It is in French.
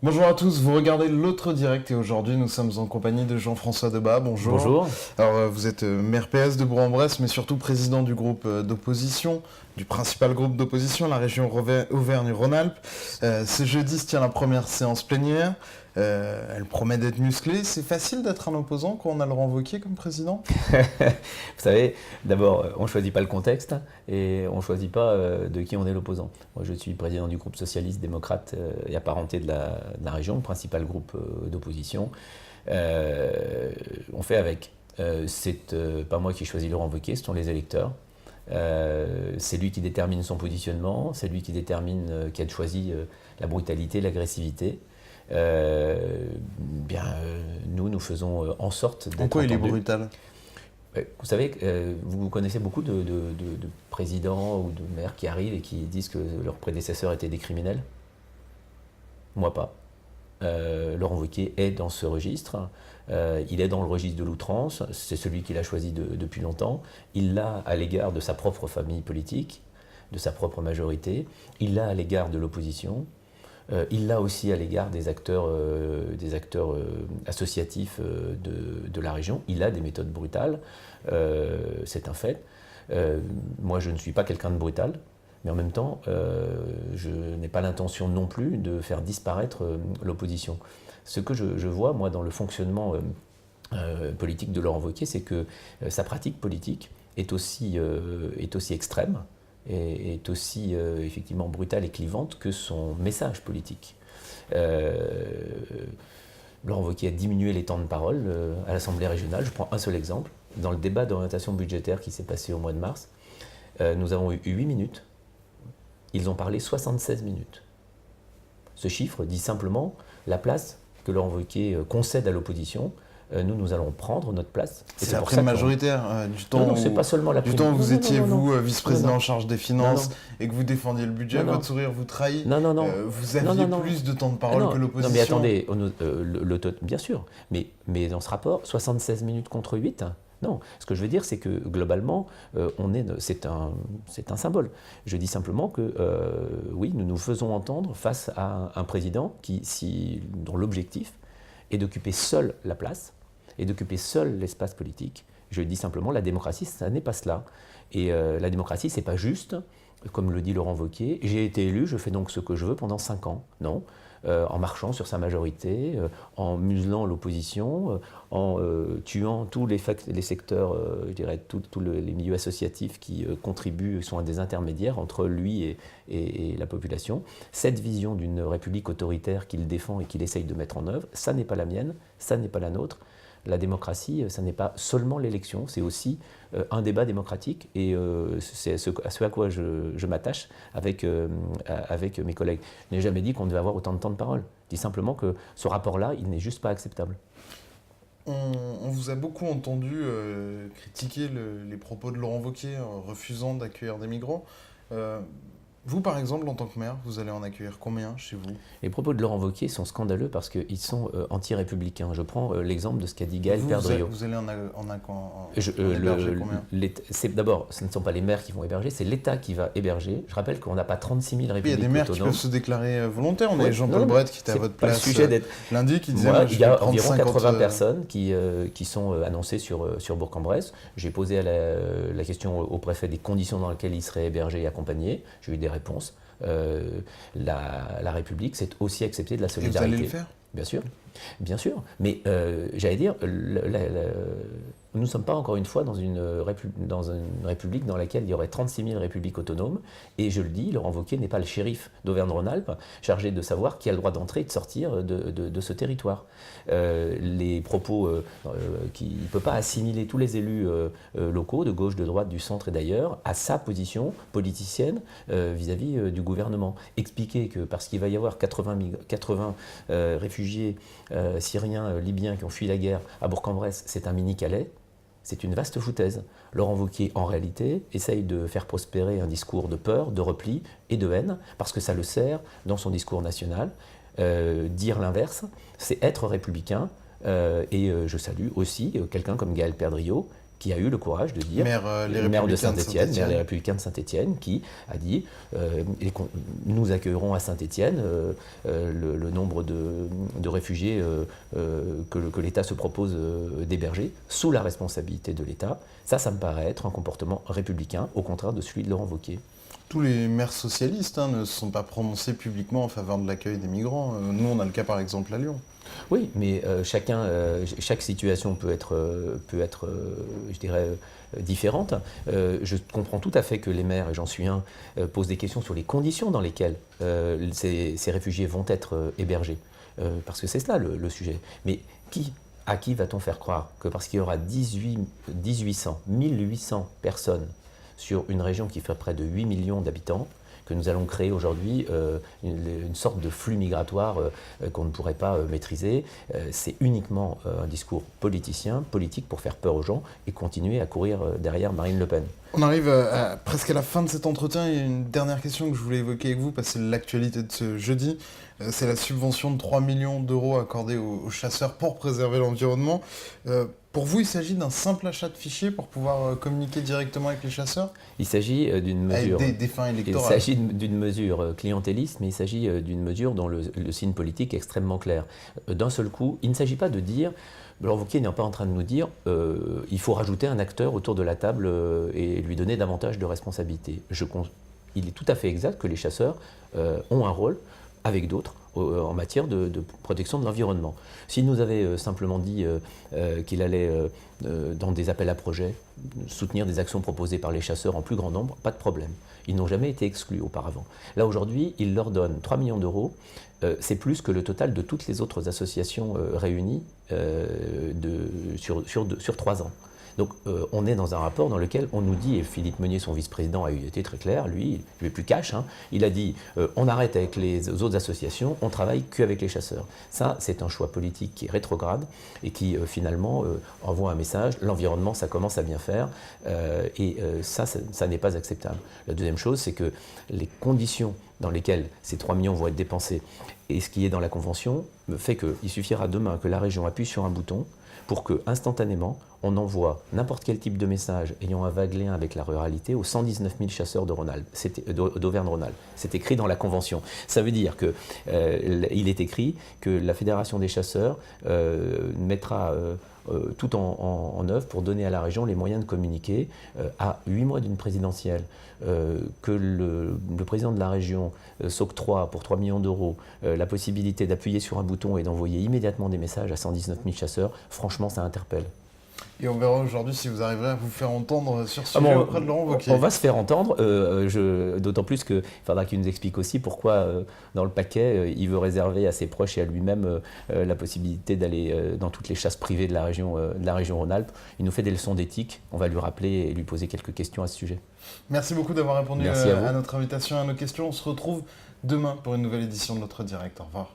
Bonjour à tous, vous regardez l'autre direct et aujourd'hui nous sommes en compagnie de Jean-François Debat. Bonjour. Bonjour. Alors vous êtes maire PS de Bourg-en-Bresse mais surtout président du groupe d'opposition, du principal groupe d'opposition, la région Auvergne-Rhône-Alpes. Ce jeudi se tient la première séance plénière. Elle promet d'être musclée. C'est facile d'être un opposant quand on a Laurent Wauquiez comme président? Vous savez, d'abord, on ne choisit pas le contexte et on ne choisit pas de qui on est l'opposant. Moi, je suis président du groupe socialiste-démocrate et apparenté de la région, le principal groupe d'opposition. On fait avec. C'est pas moi qui choisis Laurent Wauquiez, ce sont les électeurs. C'est lui qui détermine son positionnement, c'est lui qui détermine, qui a choisi la brutalité, l'agressivité. Nous faisons en sorte d'être En quoi il est entendus. brutal? Vous savez, vous connaissez beaucoup de présidents ou de maires qui arrivent et qui disent que leurs prédécesseurs étaient des criminels. Moi pas. Laurent Wauquiez est dans ce registre. Il est dans le registre de l'outrance. C'est celui qu'il a choisi depuis longtemps. Il l'a à l'égard de sa propre famille politique, de sa propre majorité. Il l'a à l'égard de l'opposition. Il l'a aussi à l'égard des acteurs associatifs de la région. Il a des méthodes brutales, c'est un fait. Moi, je ne suis pas quelqu'un de brutal, mais en même temps, je n'ai pas l'intention non plus de faire disparaître l'opposition. Ce que je vois, moi, dans le fonctionnement politique de Laurent Wauquiez, c'est que sa pratique politique est aussi extrême, est aussi effectivement brutale et clivante que son message politique. Laurent Wauquiez a diminué les temps de parole à l'Assemblée régionale. Je prends un seul exemple. Dans le débat d'orientation budgétaire qui s'est passé au mois de mars, nous avons eu 8 minutes. Ils ont parlé 76 minutes. Ce chiffre dit simplement la place que Laurent Wauquiez concède à l'opposition. Nous allons prendre notre place. C'est la prime majoritaire du temps. Non, c'est pas seulement la prime. Du temps où vous étiez, vice-président en charge des finances et que vous défendiez le budget, votre sourire vous trahit. Non. Vous aviez plus de temps de parole que l'opposition. Non, mais attendez, bien sûr, mais dans ce rapport, 76 minutes contre 8, non. Ce que je veux dire, c'est que globalement, c'est un symbole. Je dis simplement que, oui, nous nous faisons entendre face à un président dont l'objectif est d'occuper seul la place et d'occuper seul l'espace politique. Je dis simplement, la démocratie, ça n'est pas cela. Et la démocratie, c'est pas juste, comme le dit Laurent Wauquiez, j'ai été élu, je fais donc ce que je veux pendant 5 ans. Non. En marchant sur sa majorité, en muselant l'opposition, en tuant tous les secteurs, je dirais, tous les milieux associatifs qui contribuent, sont des intermédiaires entre lui et la population. Cette vision d'une république autoritaire qu'il défend et qu'il essaye de mettre en œuvre, ça n'est pas la mienne, ça n'est pas la nôtre. La démocratie, ça n'est pas seulement l'élection, c'est aussi un débat démocratique et c'est à ce à quoi je m'attache avec mes collègues. Je n'ai jamais dit qu'on devait avoir autant de temps de parole. Je dis simplement que ce rapport-là, il n'est juste pas acceptable. On vous a beaucoup entendu critiquer les propos de Laurent Wauquiez refusant d'accueillir des migrants. Vous, par exemple, en tant que maire, vous allez en accueillir combien chez vous? Les propos de Laurent Wauquiez sont scandaleux parce qu'ils sont anti-républicains. Je prends l'exemple de ce qu'a dit Gaël Perdriau. Vous allez en héberger combien? D'abord, ce ne sont pas les maires qui vont héberger, c'est l'État qui va héberger. Je rappelle qu'on n'a pas 36 000 républiques autonomes. Il y a des maires qui peuvent se déclarer volontaires. On a Jean-Paul Brett qui était à votre place lundi qui disait il y a environ 80 personnes qui sont annoncées sur Bourg-en-Bresse. J'ai posé la question au préfet des conditions dans lesquelles il serait hébergé et accompagné. J'ai eu des réponses. La République, c'est aussi accepter de la solidarité. Et vous allez le faire ? Bien sûr. Mais j'allais dire, nous ne sommes pas encore une fois dans une république dans laquelle il y aurait 36 000 républiques autonomes. Et je le dis, Laurent Wauquiez n'est pas le shérif d'Auvergne-Rhône-Alpes chargé de savoir qui a le droit d'entrer et de sortir de ce territoire. Les propos, il ne peut pas assimiler tous les élus locaux, de gauche, de droite, du centre et d'ailleurs, à sa position politicienne vis-à-vis du gouvernement. Expliquer que parce qu'il va y avoir 80 réfugiés syriens, libyens qui ont fui la guerre à Bourg-en-Bresse, c'est un mini-Calais. C'est une vaste foutaise. Laurent Wauquiez, en réalité, essaye de faire prospérer un discours de peur, de repli et de haine, parce que ça le sert dans son discours national. Dire l'inverse, c'est être républicain. Et je salue aussi quelqu'un comme Gaël Perdriau, qui a eu le courage de dire, maire de Saint-Étienne, maire des Républicains de Saint-Étienne, qui a dit nous accueillerons à Saint-Étienne le nombre de réfugiés que l'État se propose d'héberger sous la responsabilité de l'État. Ça me paraît être un comportement républicain, au contraire de celui de Laurent Wauquiez. Tous les maires socialistes ne se sont pas prononcés publiquement en faveur de l'accueil des migrants. Nous, on a le cas par exemple à Lyon. Oui, mais chaque situation peut être je dirais, différente. Je comprends tout à fait que les maires, et j'en suis un, posent des questions sur les conditions dans lesquelles ces réfugiés vont être hébergés. Parce que c'est cela le sujet. Mais à qui va-t-on faire croire que parce qu'il y aura 1800 personnes sur une région qui fait près de 8 millions d'habitants, que nous allons créer aujourd'hui une sorte de flux migratoire qu'on ne pourrait pas maîtriser. C'est uniquement un discours politique pour faire peur aux gens et continuer à courir derrière Marine Le Pen. On arrive presque à la fin de cet entretien. Il y a une dernière question que je voulais évoquer avec vous, parce que c'est l'actualité de ce jeudi. C'est la subvention de 3 millions d'euros accordée aux chasseurs pour préserver l'environnement. Pour vous, il s'agit d'un simple achat de fichiers pour pouvoir communiquer directement avec les chasseurs ? Il s'agit d'une mesure... Avec des fins électorales. Il s'agit d'une mesure clientéliste, mais il s'agit d'une mesure dont le signe politique est extrêmement clair. D'un seul coup, il ne s'agit pas de dire... Laurent Wauquiez n'est pas en train de nous dire il faut rajouter un acteur autour de la table et lui donner davantage de responsabilités. Il est tout à fait exact que les chasseurs ont un rôle avec d'autres en matière de protection de l'environnement. S'il nous avait simplement dit qu'il allait, dans des appels à projets, soutenir des actions proposées par les chasseurs en plus grand nombre, pas de problème. Ils n'ont jamais été exclus auparavant. Là, aujourd'hui, il leur donne 3 millions d'euros. C'est plus que le total de toutes les autres associations réunies sur 3 ans. Donc on est dans un rapport dans lequel on nous dit, et Philippe Meunier, son vice-président, a été très clair, lui, il n'est plus cash, il a dit on arrête avec les autres associations, on travaille qu'avec les chasseurs. Ça, c'est un choix politique qui est rétrograde et qui finalement envoie un message, l'environnement, ça commence à bien faire, ça n'est pas acceptable. La deuxième chose, c'est que les conditions dans lesquelles ces 3 millions vont être dépensés et ce qui est dans la Convention fait qu'il suffira demain que la région appuie sur un bouton pour que, instantanément, on envoie n'importe quel type de message ayant un vague lien avec la ruralité aux 119 000 chasseurs d'Auvergne-Rhône-Alpes. C'est écrit dans la Convention. Ça veut dire qu'il est écrit que la Fédération des chasseurs mettra tout en œuvre pour donner à la région les moyens de communiquer à 8 mois d'une présidentielle, que le président de la région s'octroie pour 3 millions d'euros la possibilité d'appuyer sur un bouton et d'envoyer immédiatement des messages à 119 000 chasseurs. Franchement, ça interpelle. Et on verra aujourd'hui si vous arriverez à vous faire entendre sur ce sujet auprès de Laurent Wauquiez. On va se faire entendre, d'autant plus qu'il faudra qu'il nous explique aussi pourquoi, dans le paquet, il veut réserver à ses proches et à lui-même la possibilité d'aller dans toutes les chasses privées de la région Rhône-Alpes. Il nous fait des leçons d'éthique, on va lui rappeler et lui poser quelques questions à ce sujet. Merci beaucoup d'avoir répondu à notre invitation et à nos questions. On se retrouve demain pour une nouvelle édition de notre direct. Au revoir.